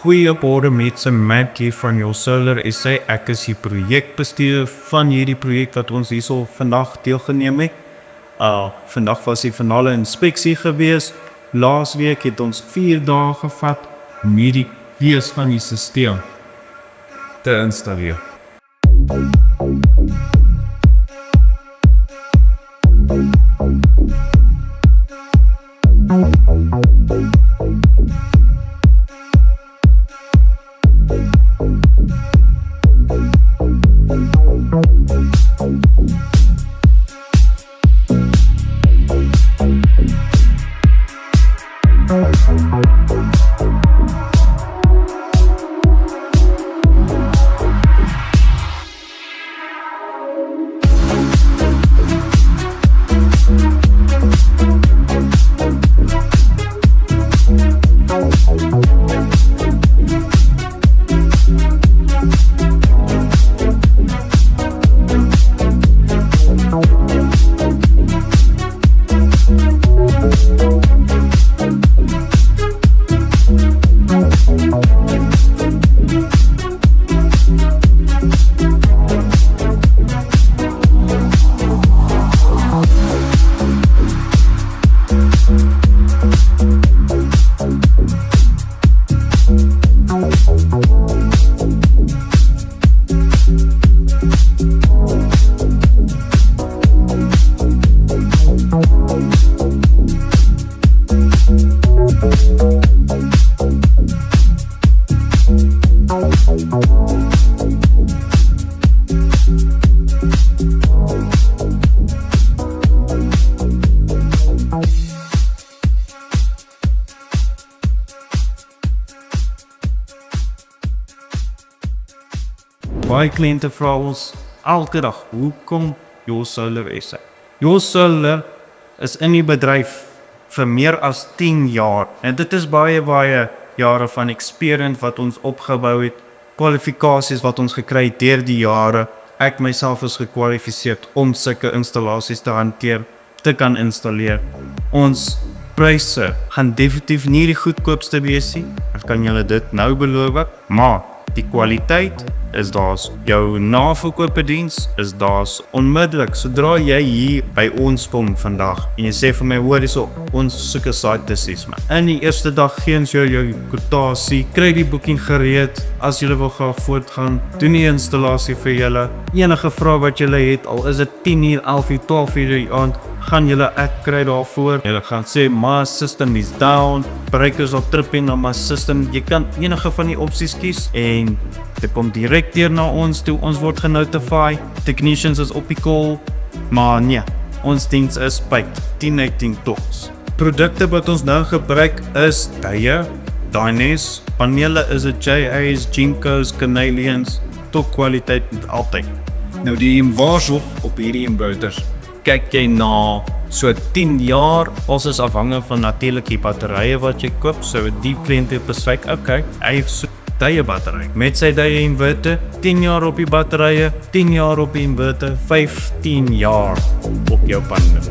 Goeiemôre met sy Matt hier van Your Solar SA. Ek is die projekbestuurder van hierdie projek wat ons hierso vandag deelgeneem het. Vandag was die finale inspeksie gewees. Laasweek het ons 4 dae gevat om hierdie wees van die stelsel te installeer. Baie kliënte vra ons elke dag, hoekom Your Solar SA? Your Solar is in die bedryf vir meer as 10 jaar. En dit is baie jare van experience wat ons opgebou het, kwalifikasies wat ons gekry het deur die jare. Ek myself is gekwalifiseer om sulke installasies te hanteer, te kan installeer. Ons pryse gaan definitief nie die goedkoopste wees nie. Ek kan julle dit nou beloof, maar die kwaliteit is daar. Jou naverkoopdiens is daar onmiddellik. Sodra jy hier by ons kom vandag en jy sê vir my, hoor hierso, ons soek 'n site decision. In die eerste dag gee ons jou kwotasie, kry die boeking gereed. As julle wil graag voortgaan, doen die installasie vir julle. Enige vrae wat julle het, al is dit 10 uur, 11 uur, 12 uur die aand, gaan julle ek kry daarvoor. Julle gaan sê, my system is down, breakers op tripping on my system. Jy kan enige van die opsies kies en dit kom direk deur na ons toe. Ons word genotify, technicians is op die call, maar nee, ons diens is by 1018 talks. Produkte wat ons nou gebruik is tye, Dynes, panele is dit JA's, Jinkos, Canadians, top kwaliteit met altyd. Nou die waarskynlik op hierdie inverters Kyk jy na so 10 jaar, ons is afhangend van natuurlik die batterye wat jy koop, so die kliënt het besluit, okay, hy het so tye battery. Met sy tye inverter, 10 jaar op die batterye, 10 jaar op die inverter, 15 jaar op jou paneel.